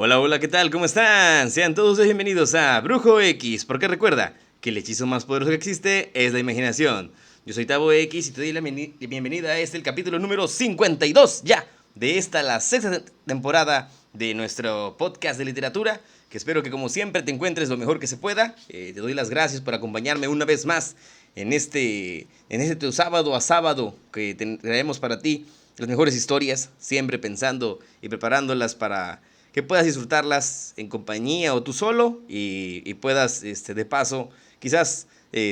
Hola, hola, ¿qué tal? ¿Cómo están? Sean todos bienvenidos a Brujo X, porque recuerda que el hechizo más poderoso que existe es la imaginación. Yo soy Tabo X y te doy la bienvenida a el capítulo número 52 ya de esta, la sexta temporada de nuestro podcast de literatura, que espero que como siempre te encuentres lo mejor que se pueda. Te doy las gracias por acompañarme una vez más en este tu sábado a sábado que traemos para ti las mejores historias, siempre pensando y preparándolas para que puedas disfrutarlas en compañía o tú solo y puedas, de paso, quizás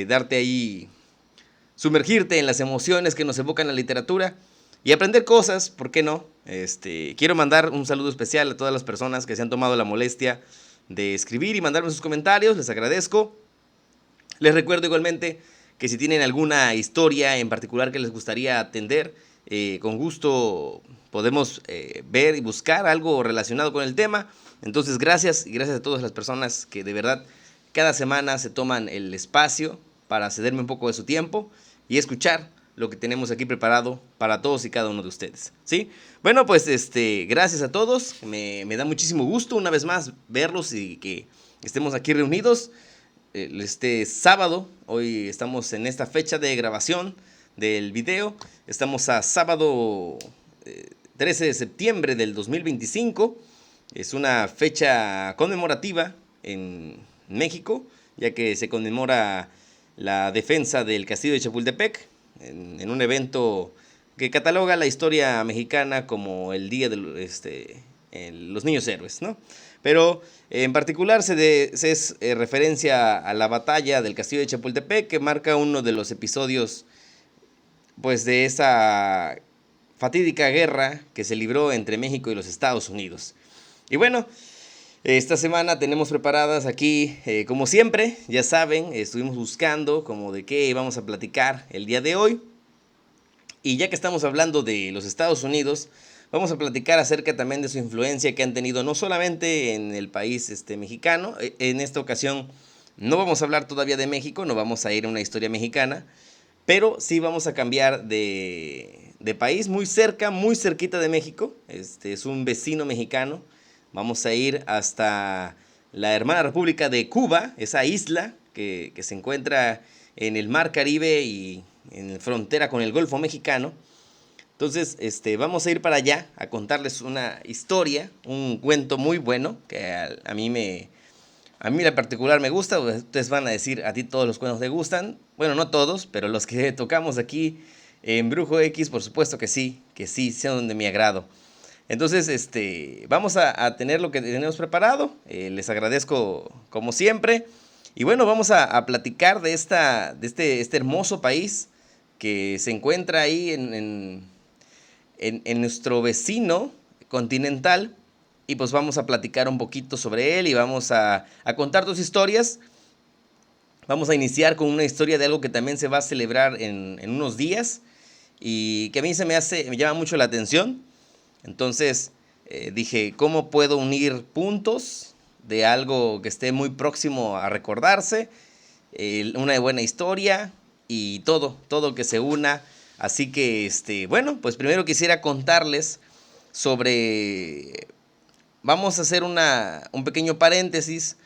darte ahí, sumergirte en las emociones que nos evocan la literatura y aprender cosas, ¿por qué no? Quiero mandar un saludo especial a todas las personas que se han tomado la molestia de escribir y mandarme sus comentarios, les agradezco. Les recuerdo igualmente que si tienen alguna historia en particular que les gustaría atender, con gusto podemos ver y buscar algo relacionado con el tema. Entonces, gracias y gracias a todas las personas que de verdad cada semana se toman el espacio para cederme un poco de su tiempo y escuchar lo que tenemos aquí preparado para todos y cada uno de ustedes, ¿sí? Bueno, pues gracias a todos. Me da muchísimo gusto una vez más verlos y que estemos aquí reunidos este sábado. Hoy estamos en esta fecha de grabación del video. Estamos a sábado 13 de septiembre del 2025. Es una fecha conmemorativa en México, ya que se conmemora la defensa del castillo de Chapultepec en un evento que cataloga la historia mexicana como el Día de los Niños Héroes, ¿no? Pero en particular es referencia a la batalla del castillo de Chapultepec, que marca uno de los episodios pues, de esa fatídica guerra que se libró entre México y los Estados Unidos. Y bueno, esta semana tenemos preparadas aquí, como siempre, ya saben, estuvimos buscando como de qué vamos a platicar el día de hoy. Y ya que estamos hablando de los Estados Unidos, vamos a platicar acerca también de su influencia que han tenido no solamente en el país mexicano. En esta ocasión no vamos a hablar todavía de México, no vamos a ir a una historia mexicana, pero sí vamos a cambiar de país muy cerca, muy cerquita de México. Es un vecino mexicano. Vamos a ir hasta la hermana República de Cuba, esa isla que se encuentra en el Mar Caribe y en frontera con el Golfo Mexicano. Entonces, vamos a ir para allá a contarles una historia, un cuento muy bueno que a mí en particular me gusta. Ustedes van a decir, a ti todos los cuentos te gustan. Bueno, no todos, pero los que tocamos aquí en Brujo X, por supuesto que sí, son de mi agrado. Entonces, vamos a tener lo que tenemos preparado. Les agradezco como siempre. Y bueno, vamos a platicar de este hermoso país que se encuentra ahí en nuestro vecino continental. Y pues vamos a platicar un poquito sobre él y vamos a contar dos historias. Vamos a iniciar con una historia de algo que también se va a celebrar en unos días y que a mí me llama mucho la atención. Entonces dije, ¿cómo puedo unir puntos de algo que esté muy próximo a recordarse? Una buena historia y todo que se una. Así que, bueno, pues primero quisiera contarles sobre... Vamos a hacer un pequeño paréntesis.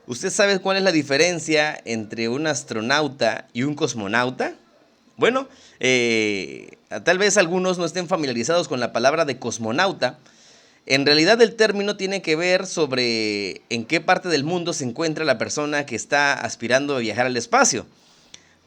¿Usted sabe cuál es la diferencia entre un astronauta y un cosmonauta? Bueno, tal vez algunos no estén familiarizados con la palabra de cosmonauta. En realidad el término tiene que ver sobre en qué parte del mundo se encuentra la persona que está aspirando a viajar al espacio.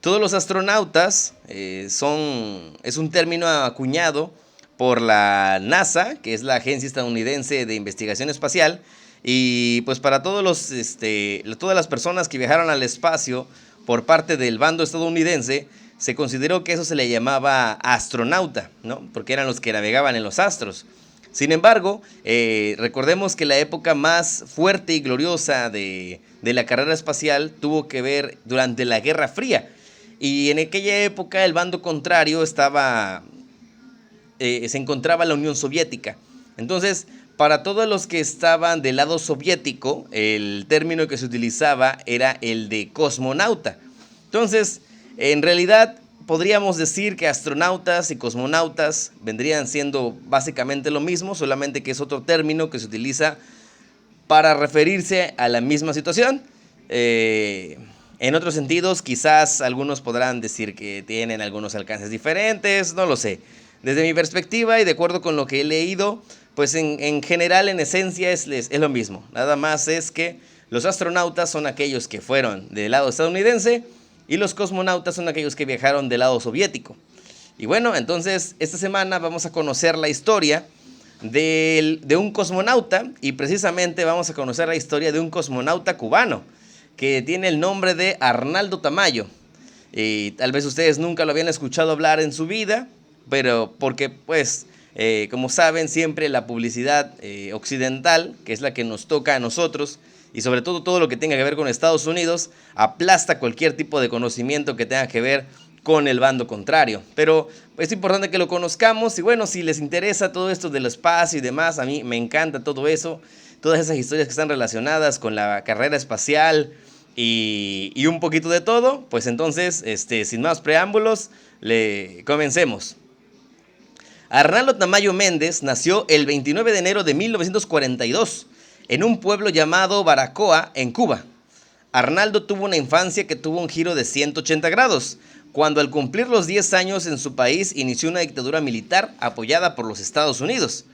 Todos los astronautas es un término acuñado por la NASA, que es la Agencia Estadounidense de Investigación Espacial, y pues para todas las personas que viajaron al espacio por parte del bando estadounidense, se consideró que eso se le llamaba astronauta, ¿no? Porque eran los que navegaban en los astros. Sin embargo, recordemos que la época más fuerte y gloriosa de la carrera espacial tuvo que ver durante la Guerra Fría. Y en aquella época el bando contrario se encontraba en la Unión Soviética. Entonces, para todos los que estaban del lado soviético, el término que se utilizaba era el de cosmonauta. Entonces, en realidad podríamos decir que astronautas y cosmonautas vendrían siendo básicamente lo mismo, solamente que es otro término que se utiliza para referirse a la misma situación. En otros sentidos, quizás algunos podrán decir que tienen algunos alcances diferentes, no lo sé. Desde mi perspectiva y de acuerdo con lo que he leído, pues en general, en esencia, es lo mismo. Nada más es que los astronautas son aquellos que fueron del lado estadounidense y los cosmonautas son aquellos que viajaron del lado soviético. Y bueno, entonces esta semana vamos a conocer la historia de un cosmonauta, y precisamente vamos a conocer la historia de un cosmonauta cubano que tiene el nombre de Arnaldo Tamayo. Y tal vez ustedes nunca lo habían escuchado hablar en su vida, pero porque pues como saben, siempre la publicidad occidental, que es la que nos toca a nosotros, y sobre todo lo que tenga que ver con Estados Unidos, aplasta cualquier tipo de conocimiento que tenga que ver con el bando contrario. Pero es importante que lo conozcamos, y bueno, si les interesa todo esto del espacio y demás, a mí me encanta todo eso, todas esas historias que están relacionadas con la carrera espacial y un poquito de todo, pues entonces, sin más preámbulos, comencemos. Arnaldo Tamayo Méndez nació el 29 de enero de 1942 en un pueblo llamado Baracoa, en Cuba. Arnaldo tuvo una infancia que tuvo un giro de 180 grados, cuando al cumplir los 10 años en su país inició una dictadura militar apoyada por los Estados Unidos.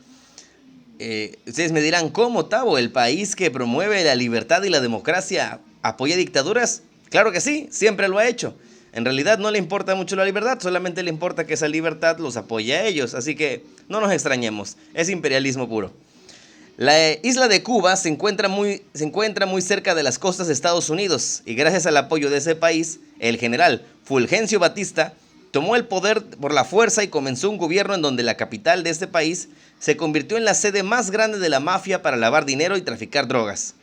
Ustedes me dirán, ¿cómo, Tavo? ¿El país que promueve la libertad y la democracia apoya dictaduras? Claro que sí, siempre lo ha hecho. En realidad no le importa mucho la libertad, solamente le importa que esa libertad los apoye a ellos, así que no nos extrañemos, es imperialismo puro. La isla de Cuba se encuentra muy cerca de las costas de Estados Unidos, y gracias al apoyo de ese país, el general Fulgencio Batista tomó el poder por la fuerza y comenzó un gobierno en donde la capital de este país se convirtió en la sede más grande de la mafia para lavar dinero y traficar drogas.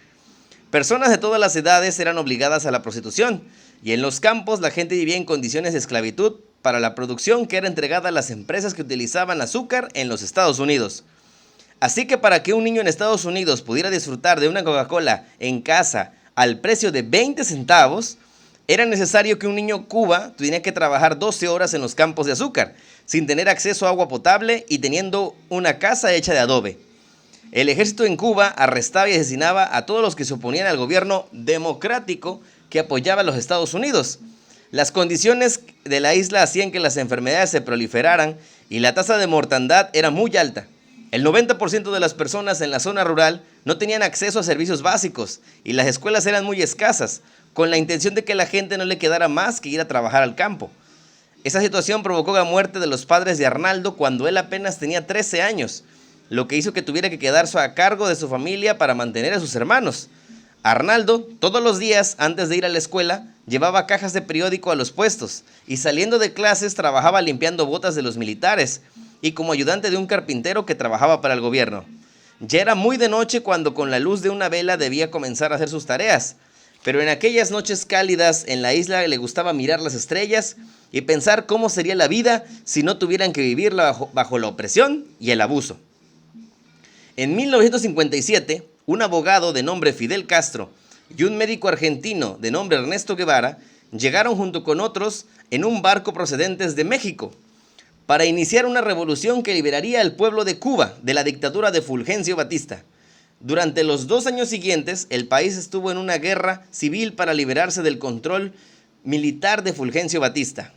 Personas de todas las edades eran obligadas a la prostitución, y en los campos la gente vivía en condiciones de esclavitud para la producción que era entregada a las empresas que utilizaban azúcar en los Estados Unidos. Así que para que un niño en Estados Unidos pudiera disfrutar de una Coca-Cola en casa al precio de 20 centavos, era necesario que un niño en Cuba tuviera que trabajar 12 horas en los campos de azúcar, sin tener acceso a agua potable y teniendo una casa hecha de adobe. El ejército en Cuba arrestaba y asesinaba a todos los que se oponían al gobierno democrático que apoyaba a los Estados Unidos. Las condiciones de la isla hacían que las enfermedades se proliferaran y la tasa de mortandad era muy alta. El 90% de las personas en la zona rural no tenían acceso a servicios básicos y las escuelas eran muy escasas, con la intención de que la gente no le quedara más que ir a trabajar al campo. Esa situación provocó la muerte de los padres de Arnaldo cuando él apenas tenía 13 años, lo que hizo que tuviera que quedarse a cargo de su familia para mantener a sus hermanos. Arnaldo, todos los días antes de ir a la escuela, llevaba cajas de periódico a los puestos y saliendo de clases trabajaba limpiando botas de los militares y como ayudante de un carpintero que trabajaba para el gobierno. Ya era muy de noche cuando con la luz de una vela debía comenzar a hacer sus tareas, pero en aquellas noches cálidas en la isla le gustaba mirar las estrellas y pensar cómo sería la vida si no tuvieran que vivir bajo la opresión y el abuso. En 1957, un abogado de nombre Fidel Castro y un médico argentino de nombre Ernesto Guevara llegaron junto con otros en un barco procedentes de México para iniciar una revolución que liberaría al pueblo de Cuba de la dictadura de Fulgencio Batista. Durante los 2 años siguientes, el país estuvo en una guerra civil para liberarse del control militar de Fulgencio Batista.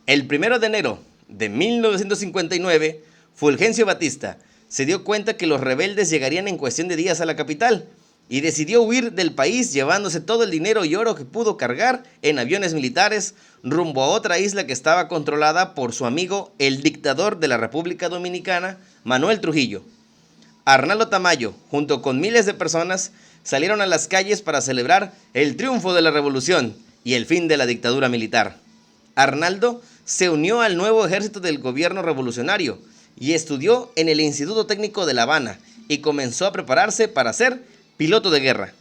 El 1 de enero de 1959, Fulgencio Batista se dio cuenta que los rebeldes llegarían en cuestión de días a la capital y decidió huir del país llevándose todo el dinero y oro que pudo cargar en aviones militares rumbo a otra isla que estaba controlada por su amigo, el dictador de la República Dominicana, Manuel Trujillo. Arnaldo Tamayo, junto con miles de personas, salieron a las calles para celebrar el triunfo de la revolución y el fin de la dictadura militar. Arnaldo se unió al nuevo ejército del gobierno revolucionario y estudió en el Instituto Técnico de La Habana y comenzó a prepararse para ser piloto de guerra.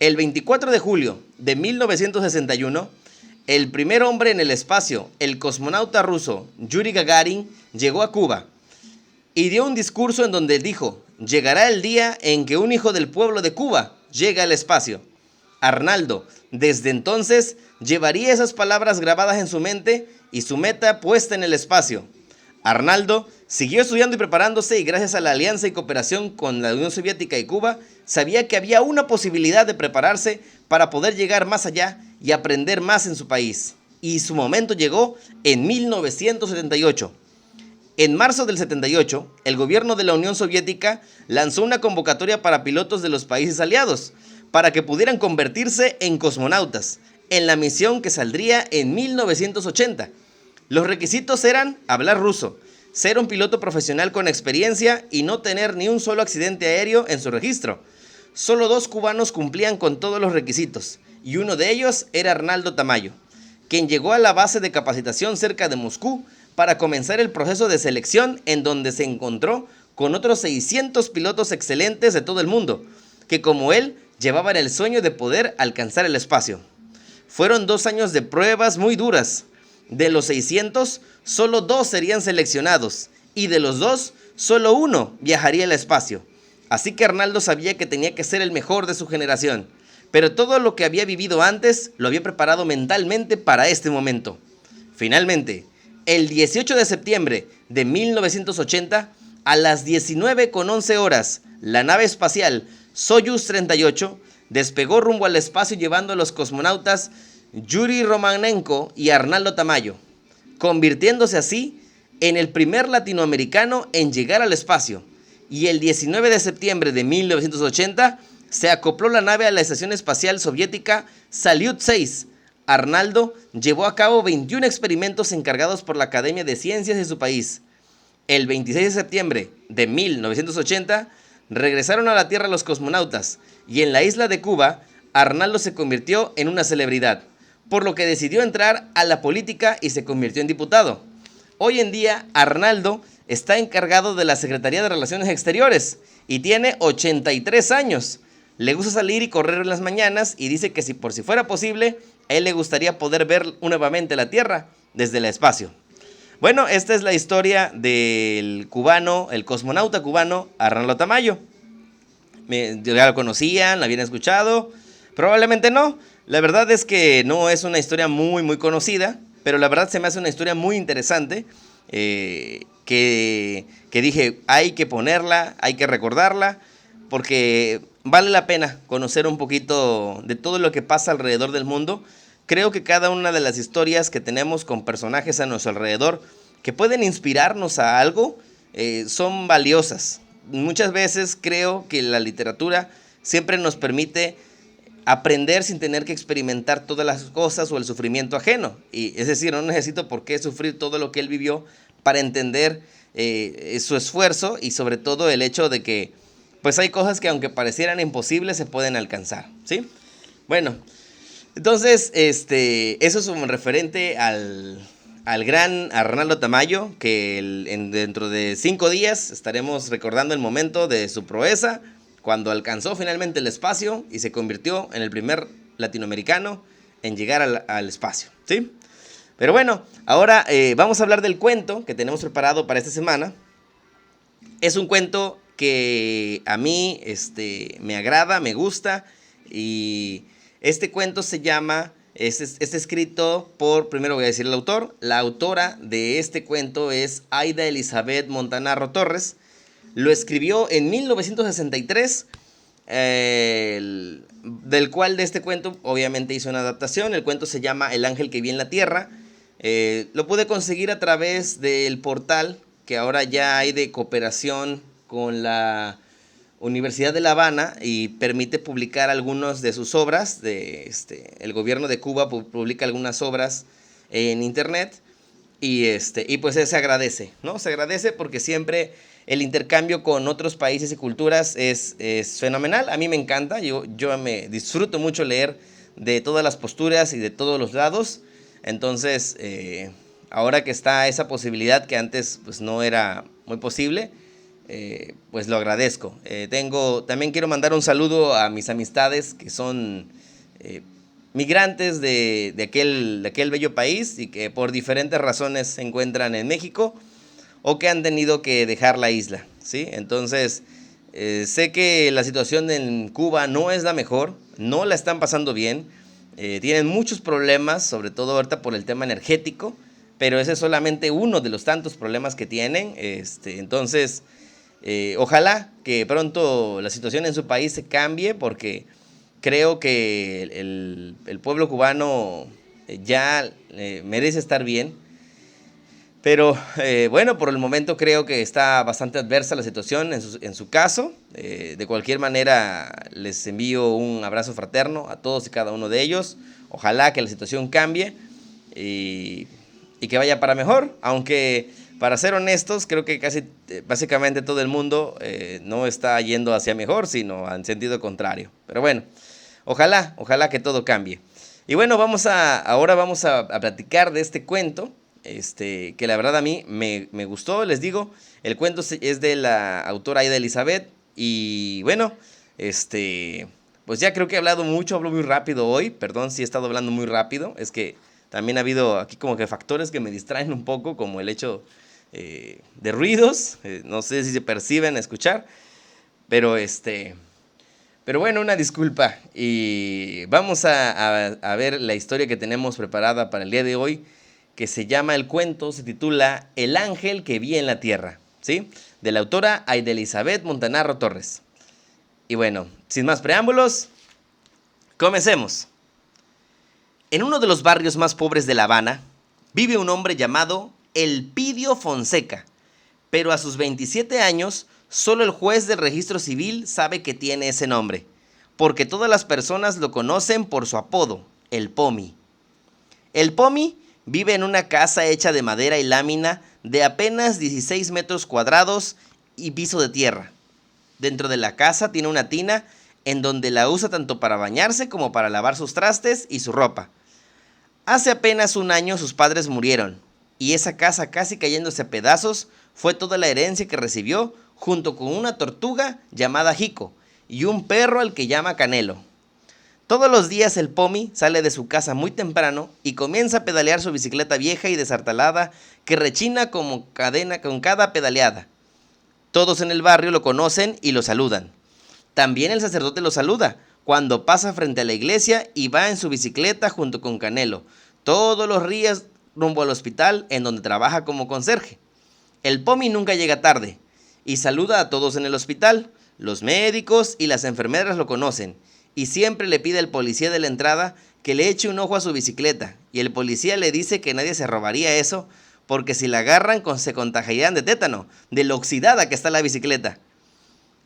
El 24 de julio de 1961, el primer hombre en el espacio, el cosmonauta ruso Yuri Gagarin, llegó a Cuba y dio un discurso en donde dijo: llegará el día en que un hijo del pueblo de Cuba llegue al espacio. Arnaldo, desde entonces, llevaría esas palabras grabadas en su mente y su meta puesta en el espacio. Arnaldo Siguió estudiando y preparándose y gracias a la alianza y cooperación con la Unión Soviética y Cuba, sabía que había una posibilidad de prepararse para poder llegar más allá y aprender más en su país. Y su momento llegó en 1978. En marzo del 78, el gobierno de la Unión Soviética lanzó una convocatoria para pilotos de los países aliados, para que pudieran convertirse en cosmonautas, en la misión que saldría en 1980. Los requisitos eran hablar ruso, ser un piloto profesional con experiencia y no tener ni un solo accidente aéreo en su registro. Solo 2 cubanos cumplían con todos los requisitos, y uno de ellos era Arnaldo Tamayo, quien llegó a la base de capacitación cerca de Moscú para comenzar el proceso de selección, en donde se encontró con otros 600 pilotos excelentes de todo el mundo, que como él llevaban el sueño de poder alcanzar el espacio. Fueron 2 años de pruebas muy duras. De los 600, solo 2 serían seleccionados, y de los 2, solo 1 viajaría al espacio. Así que Arnaldo sabía que tenía que ser el mejor de su generación, pero todo lo que había vivido antes lo había preparado mentalmente para este momento. Finalmente, el 18 de septiembre de 1980, a las 19:11 horas, la nave espacial Soyuz 38 despegó rumbo al espacio llevando a los cosmonautas Yuri Romanenko y Arnaldo Tamayo, convirtiéndose así en el primer latinoamericano en llegar al espacio. Y el 19 de septiembre de 1980 se acopló la nave a la estación espacial soviética Salyut 6. Arnaldo llevó a cabo 21 experimentos encargados por la Academia de Ciencias de su país. El 26 de septiembre de 1980 regresaron a la Tierra los cosmonautas y en la isla de Cuba, Arnaldo se convirtió en una celebridad, por lo que decidió entrar a la política y se convirtió en diputado. Hoy en día, Arnaldo está encargado de la Secretaría de Relaciones Exteriores y tiene 83 años. Le gusta salir y correr en las mañanas y dice que si fuera posible, a él le gustaría poder ver nuevamente la Tierra desde el espacio. Bueno, esta es la historia del cubano, el cosmonauta cubano Arnaldo Tamayo. Ya lo conocían, la habían escuchado, probablemente no. La verdad es que no es una historia muy conocida, pero la verdad se me hace una historia muy interesante, que dije, hay que ponerla, hay que recordarla, porque vale la pena conocer un poquito de todo lo que pasa alrededor del mundo. Creo que cada una de las historias que tenemos con personajes a nuestro alrededor que pueden inspirarnos a algo, son valiosas. Muchas veces creo que la literatura siempre nos permite aprender sin tener que experimentar todas las cosas o el sufrimiento ajeno. Y es decir, no necesito por qué sufrir todo lo que él vivió para entender su esfuerzo y sobre todo el hecho de que pues hay cosas que aunque parecieran imposibles se pueden alcanzar, ¿sí? Bueno, entonces eso es un referente al gran Arnaldo Tamayo, que dentro de 5 días estaremos recordando el momento de su proeza, cuando alcanzó finalmente el espacio y se convirtió en el primer latinoamericano en llegar al espacio, ¿sí? Pero bueno, ahora vamos a hablar del cuento que tenemos preparado para esta semana. Es un cuento que a mí me agrada, me gusta, y este cuento se llama, está escrito por, primero voy a decir el autor. La autora de este cuento es Aida Elizabeth Montanaro Torres. Lo escribió en 1963, del cual de este cuento obviamente hizo una adaptación. El cuento se llama El ángel que vi en la tierra. Lo pude conseguir a través del portal que ahora ya hay de cooperación con la Universidad de La Habana y permite publicar algunas de sus obras. El gobierno de Cuba publica algunas obras en internet y pues se agradece, ¿no? Se agradece porque siempre el intercambio con otros países y culturas es fenomenal. A mí me encanta, yo me disfruto mucho leer de todas las posturas y de todos los lados. Entonces, ahora que está esa posibilidad que antes pues no era muy posible, pues lo agradezco. También quiero mandar un saludo a mis amistades que son migrantes de aquel bello país y que por diferentes razones se encuentran en México o que han tenido que dejar la isla, ¿sí? Entonces, sé que la situación en Cuba no es la mejor, no la están pasando bien, tienen muchos problemas, sobre todo ahorita por el tema energético, pero ese es solamente uno de los tantos problemas que tienen. Entonces, ojalá que pronto la situación en su país se cambie, porque creo que el pueblo cubano ya merece estar bien. Pero bueno, por el momento creo que está bastante adversa la situación en su caso. De cualquier manera, les envío un abrazo fraterno a todos y cada uno de ellos. Ojalá que la situación cambie y que vaya para mejor. Aunque, para ser honestos, creo que básicamente todo el mundo no está yendo hacia mejor, sino en sentido contrario. Pero bueno, ojalá que todo cambie. Y bueno, ahora vamos a platicar de este cuento. Que la verdad a mí me gustó, les digo. El cuento es de la autora Aida Elizabeth. Y bueno, pues ya creo que hablo muy rápido hoy. Perdón si he estado hablando muy rápido. Es que también ha habido aquí como que factores que me distraen un poco, como el hecho de ruidos. No sé si se perciben escuchar. Pero bueno, una disculpa. Y vamos a ver la historia que tenemos preparada para el día de hoy, que se titula El ángel que vi en la tierra, ¿sí? De la autora Aida Elizabeth Montanaro Torres. Y bueno, sin más preámbulos, comencemos. En uno de los barrios más pobres de La Habana, vive un hombre llamado Elpidio Fonseca, pero a sus 27 años, solo el juez del registro civil sabe que tiene ese nombre, porque todas las personas lo conocen por su apodo, el Pomi. El Pomi vive en una casa hecha de madera y lámina de apenas 16 metros cuadrados y piso de tierra. Dentro de la casa tiene una tina en donde la usa tanto para bañarse como para lavar sus trastes y su ropa. Hace apenas un año sus padres murieron y esa casa, casi cayéndose a pedazos, fue toda la herencia que recibió, junto con una tortuga llamada Jico y un perro al que llama Canelo. Todos los días el Pomi sale de su casa muy temprano y comienza a pedalear su bicicleta vieja y desartalada que rechina como cadena con cada pedaleada. Todos en el barrio lo conocen y lo saludan. También el sacerdote lo saluda cuando pasa frente a la iglesia y va en su bicicleta junto con Canelo, todos los días rumbo al hospital en donde trabaja como conserje. El Pomi nunca llega tarde y saluda a todos en el hospital. Los médicos y las enfermeras lo conocen y siempre le pide al policía de la entrada que le eche un ojo a su bicicleta, y el policía le dice que nadie se robaría eso, porque si la agarran se contagiarían de tétano, de lo oxidada que está la bicicleta.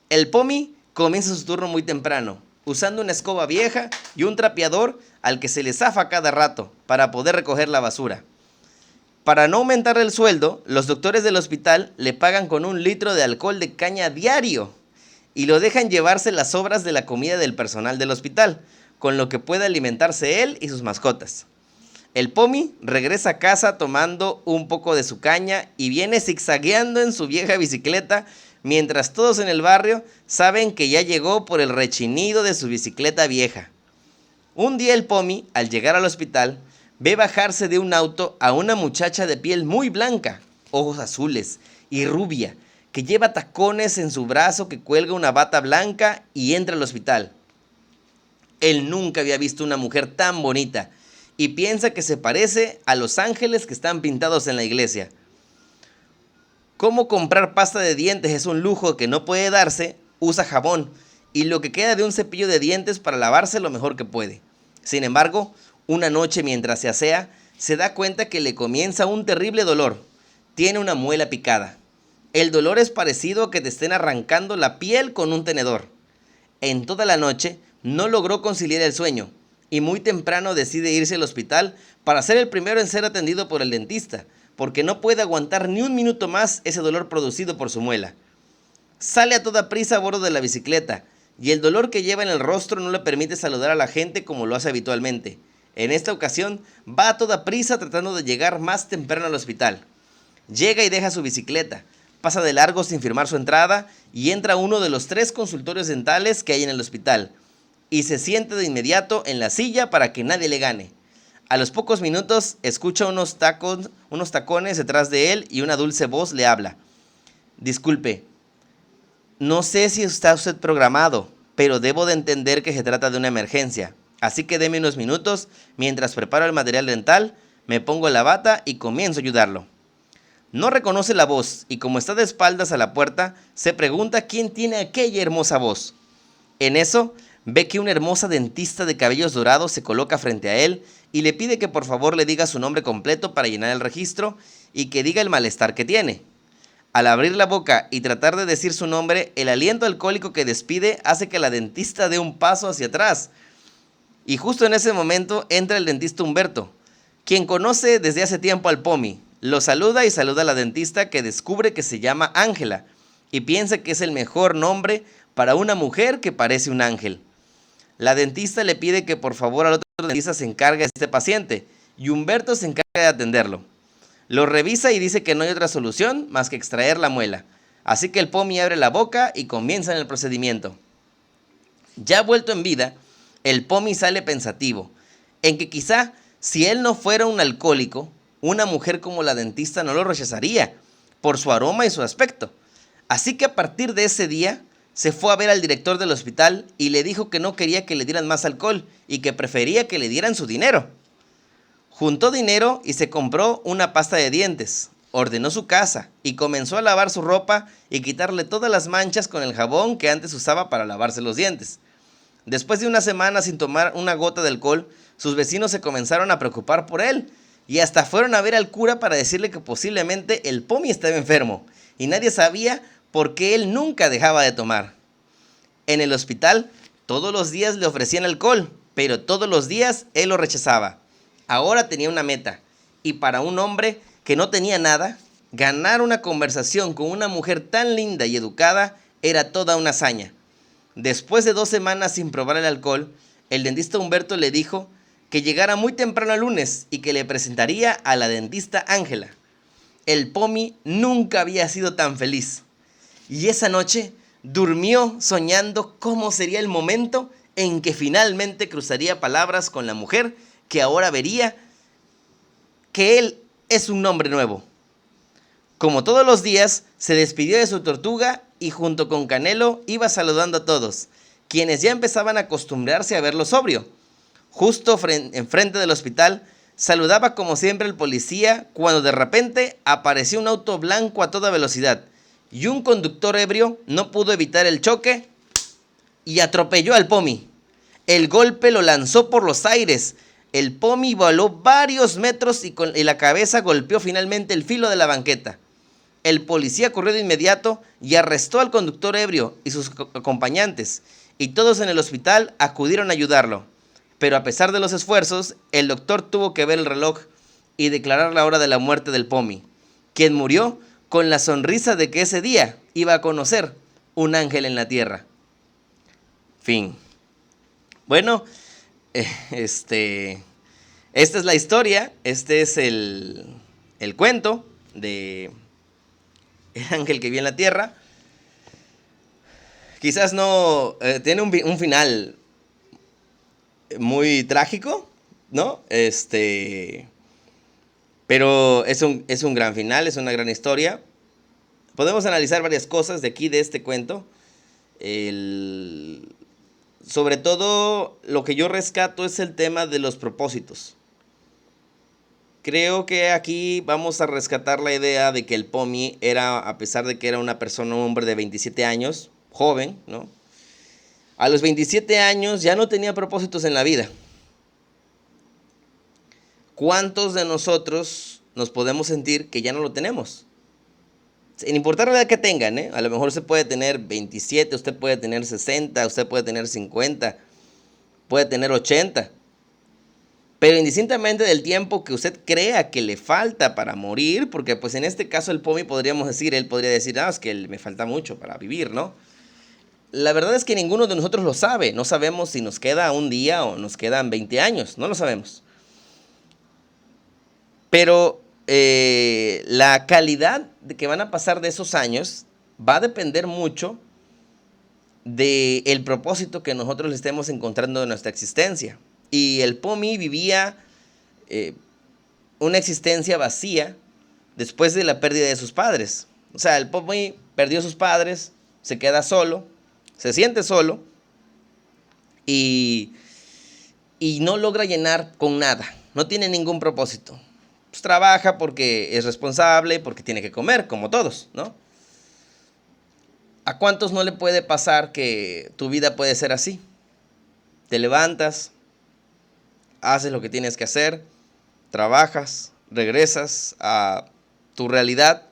El Pomi comienza su turno muy temprano, usando una escoba vieja y un trapeador al que se le zafa cada rato para poder recoger la basura. Para no aumentar el sueldo, los doctores del hospital le pagan con 1 litro de alcohol de caña diario y lo dejan llevarse las sobras de la comida del personal del hospital, con lo que puede alimentarse él y sus mascotas. El Pomi regresa a casa tomando un poco de su caña y viene zigzagueando en su vieja bicicleta, mientras todos en el barrio saben que ya llegó por el rechinido de su bicicleta vieja. Un día el Pomi, al llegar al hospital, ve bajarse de un auto a una muchacha de piel muy blanca, ojos azules y rubia, que lleva tacones en su brazo, que cuelga una bata blanca y entra al hospital. Él nunca había visto una mujer tan bonita y piensa que se parece a los ángeles que están pintados en la iglesia. Como comprar pasta de dientes es un lujo que no puede darse, usa jabón y lo que queda de un cepillo de dientes para lavarse lo mejor que puede. Sin embargo, una noche mientras se asea, se da cuenta que le comienza un terrible dolor. Tiene una muela picada. El dolor es parecido a que te estén arrancando la piel con un tenedor. En toda la noche no logró conciliar el sueño y muy temprano decide irse al hospital para ser el primero en ser atendido por el dentista, porque no puede aguantar ni un minuto más ese dolor producido por su muela. Sale a toda prisa a bordo de la bicicleta y el dolor que lleva en el rostro no le permite saludar a la gente como lo hace habitualmente. En esta ocasión va a toda prisa tratando de llegar más temprano al hospital. Llega y deja su bicicleta. Pasa de largo sin firmar su entrada y entra a uno de los 3 consultorios dentales que hay en el hospital y se sienta de inmediato en la silla para que nadie le gane. A los pocos minutos escucha unos tacones detrás de él y una dulce voz le habla. Disculpe, no sé si está usted programado, pero debo de entender que se trata de una emergencia, así que deme unos minutos mientras preparo el material dental Me pongo la bata y comienzo a ayudarlo. No reconoce la voz y como está de espaldas a la puerta, se pregunta quién tiene aquella hermosa voz. En eso, ve que una hermosa dentista de cabellos dorados se coloca frente a él y le pide que por favor le diga su nombre completo para llenar el registro y que diga el malestar que tiene. Al abrir la boca y tratar de decir su nombre, el aliento alcohólico que despide hace que la dentista dé un paso hacia atrás. Y justo en ese momento entra el dentista Humberto, quien conoce desde hace tiempo al Pomi. Lo saluda y saluda a la dentista, que descubre que se llama Ángela y piensa que es el mejor nombre para una mujer que parece un ángel. La dentista le pide que por favor al otro dentista se encargue de este paciente y Humberto se encarga de atenderlo. Lo revisa y dice que no hay otra solución más que extraer la muela. Así que el Pomi abre la boca y comienza en el procedimiento. Ya vuelto en vida, el Pomi sale pensativo, en que quizá si él no fuera un alcohólico, una mujer como la dentista no lo rechazaría por su aroma y su aspecto. Así que a partir de ese día se fue a ver al director del hospital y le dijo que no quería que le dieran más alcohol y que prefería que le dieran su dinero. Juntó dinero y se compró una pasta de dientes, ordenó su casa y comenzó a lavar su ropa y quitarle todas las manchas con el jabón que antes usaba para lavarse los dientes. Después de una semana sin tomar una gota de alcohol, sus vecinos se comenzaron a preocupar por él y hasta fueron a ver al cura para decirle que posiblemente el Pomi estaba enfermo y nadie sabía por qué él nunca dejaba de tomar. En el hospital, todos los días le ofrecían alcohol, pero todos los días él lo rechazaba. Ahora tenía una meta, y para un hombre que no tenía nada, ganar una conversación con una mujer tan linda y educada era toda una hazaña. Después de 2 semanas sin probar el alcohol, el dentista Humberto le dijo que llegara muy temprano el lunes y que le presentaría a la dentista Ángela. El Pomi nunca había sido tan feliz. Y esa noche durmió soñando cómo sería el momento en que finalmente cruzaría palabras con la mujer que ahora vería que él es un hombre nuevo. Como todos los días, se despidió de su tortuga y junto con Canelo iba saludando a todos, quienes ya empezaban a acostumbrarse a verlo sobrio. Justo enfrente del hospital, saludaba como siempre el policía cuando de repente apareció un auto blanco a toda velocidad y un conductor ebrio no pudo evitar el choque y atropelló al Pomi. El golpe lo lanzó por los aires. El Pomi voló varios metros y la cabeza golpeó finalmente el filo de la banqueta. El policía corrió de inmediato y arrestó al conductor ebrio y sus acompañantes, y todos en el hospital acudieron a ayudarlo. Pero a pesar de los esfuerzos, el doctor tuvo que ver el reloj y declarar la hora de la muerte del Pomi, quien murió con la sonrisa de que ese día iba a conocer un ángel en la tierra. Fin. Bueno, esta es la historia, este es el cuento de el ángel que vive en la tierra. Quizás no, tiene un final muy trágico, ¿no? Pero es un gran final, es una gran historia. Podemos analizar varias cosas de aquí, de este cuento. Sobre todo, lo que yo rescato es el tema de los propósitos. Creo que aquí vamos a rescatar la idea de que el Pomi era, a pesar de que era un hombre de 27 años, joven, ¿no? A los 27 años ya no tenía propósitos en la vida. ¿Cuántos de nosotros nos podemos sentir que ya no lo tenemos? Sin importar la edad que tengan, ¿eh? A lo mejor usted puede tener 27, usted puede tener 60, usted puede tener 50, puede tener 80. Pero indistintamente del tiempo que usted crea que le falta para morir, porque pues en este caso el Pomi él podría decir, es que me falta mucho para vivir, ¿no? La verdad es que ninguno de nosotros lo sabe. No sabemos si nos queda un día o nos quedan 20 años, no lo sabemos. Pero la calidad de que van a pasar de esos años va a depender mucho del propósito que nosotros le estemos encontrando en nuestra existencia. Y el Pomi vivía una existencia vacía después de la pérdida de sus padres. O sea, el Pomi perdió a sus padres, se queda solo, se siente solo y no logra llenar con nada, no tiene ningún propósito. pues, trabaja porque es responsable, porque tiene que comer, como todos, ¿no? ¿A cuántos no le puede pasar que tu vida puede ser así? Te levantas, haces lo que tienes que hacer, trabajas, regresas a tu realidad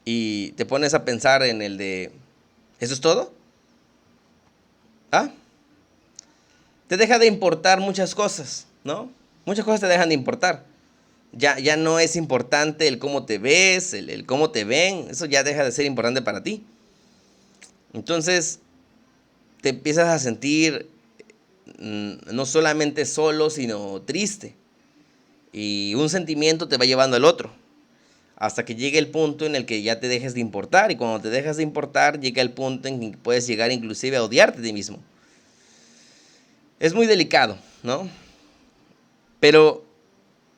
y te pones a pensar en el de, ¿eso es todo? ¿Ah? Te deja de importar muchas cosas, ¿no? Muchas cosas te dejan de importar. Ya no es importante el cómo te ves, el cómo te ven, eso ya deja de ser importante para ti. Entonces te empiezas a sentir no solamente solo, sino triste. Y un sentimiento te va llevando al otro, hasta que llegue el punto en el que ya te dejes de importar. Y cuando te dejas de importar, llega el punto en que puedes llegar inclusive a odiarte a ti mismo. Es muy delicado, ¿no? Pero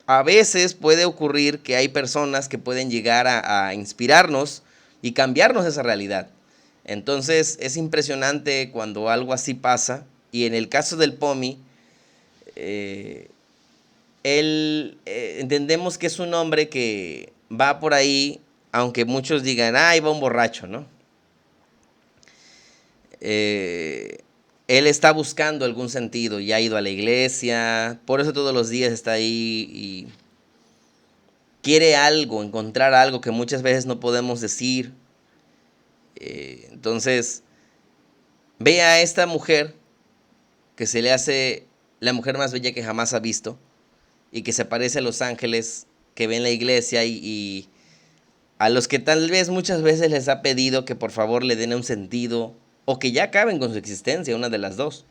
a veces puede ocurrir que hay personas que pueden llegar a inspirarnos y cambiarnos esa realidad. Entonces es impresionante cuando algo así pasa. Y en el caso del Pomi, entendemos que es un hombre que va por ahí, aunque muchos digan, ay, va un borracho, ¿no? Él está buscando algún sentido y ha ido a la iglesia, por eso todos los días está ahí y quiere algo, encontrar algo que muchas veces no podemos decir. Entonces, ve a esta mujer que se le hace la mujer más bella que jamás ha visto y que se parece a los ángeles que ve en la iglesia y a los que tal vez muchas veces les ha pedido que por favor le den un sentido o que ya acaben con su existencia, una de las dos.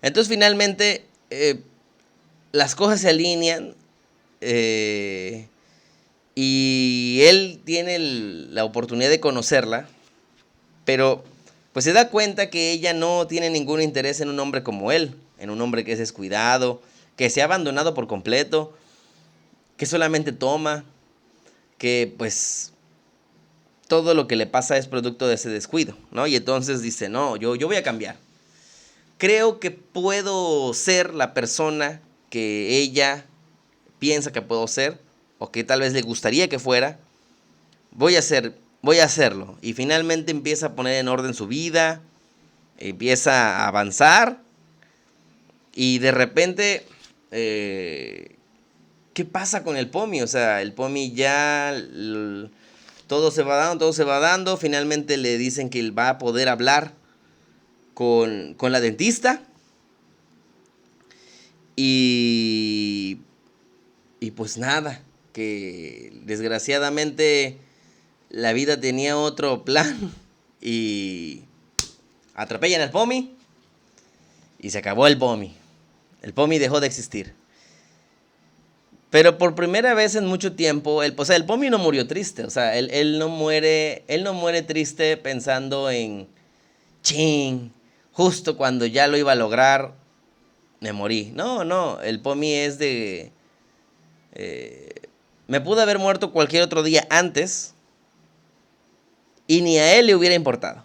Entonces finalmente las cosas se alinean y él tiene la oportunidad de conocerla, pero pues se da cuenta que ella no tiene ningún interés en un hombre como él, en un hombre que es descuidado, que se ha abandonado por completo, que solamente toma, que pues todo lo que le pasa es producto de ese descuido, ¿no? Y entonces dice, no, yo voy a cambiar. Creo que puedo ser la persona que ella piensa que puedo ser, o que tal vez le gustaría que fuera. Voy a hacerlo. Y finalmente empieza a poner en orden su vida, empieza a avanzar, y de repente, ¿qué pasa con el Pomi? O sea, el Pomi ya todo se va dando, finalmente le dicen que él va a poder hablar con la dentista. Y pues nada, que desgraciadamente la vida tenía otro plan y atropellan al Pomi y se acabó el Pomi. El Pomi dejó de existir. Pero por primera vez en mucho tiempo, el Pomi no murió triste. O sea, él no muere triste pensando en, chin, justo cuando ya lo iba a lograr, me morí. No, el Pomi es de, me pude haber muerto cualquier otro día antes y ni a él le hubiera importado.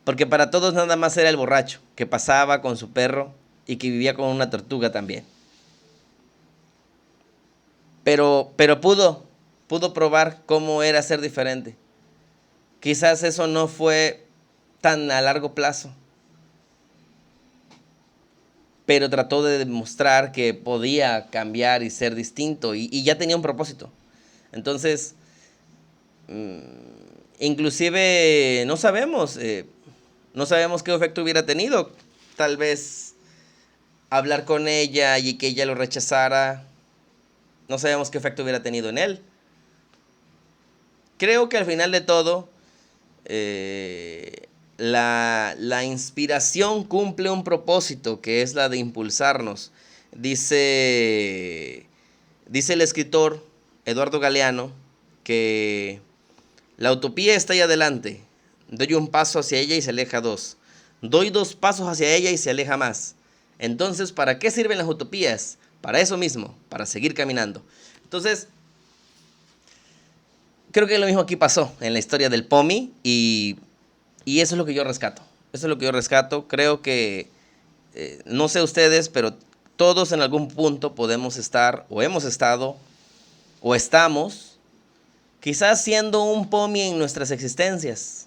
Porque para todos nada más era el borracho que pasaba con su perro y que vivía con una tortuga también. Pero pudo probar cómo era ser diferente. Quizás eso no fue tan a largo plazo, pero trató de demostrar que podía cambiar y ser distinto y ya tenía un propósito. Entonces, inclusive no sabemos qué efecto hubiera tenido. Tal vez hablar con ella y que ella lo rechazara, no sabemos qué efecto hubiera tenido en él. Creo que al final de todo, la inspiración cumple un propósito, que es la de impulsarnos. Dice el escritor Eduardo Galeano que la utopía está ahí adelante. Doy un paso hacia ella y se aleja dos. Doy 2 pasos hacia ella y se aleja más. Entonces, ¿para qué sirven las utopías? Para eso mismo, para seguir caminando. Entonces, creo que lo mismo aquí pasó en la historia del Pomi y eso es lo que yo rescato. Eso es lo que yo rescato. Creo que, no sé ustedes, pero Todos en algún punto podemos estar, o hemos estado, o estamos, quizás siendo un POMI en nuestras existencias.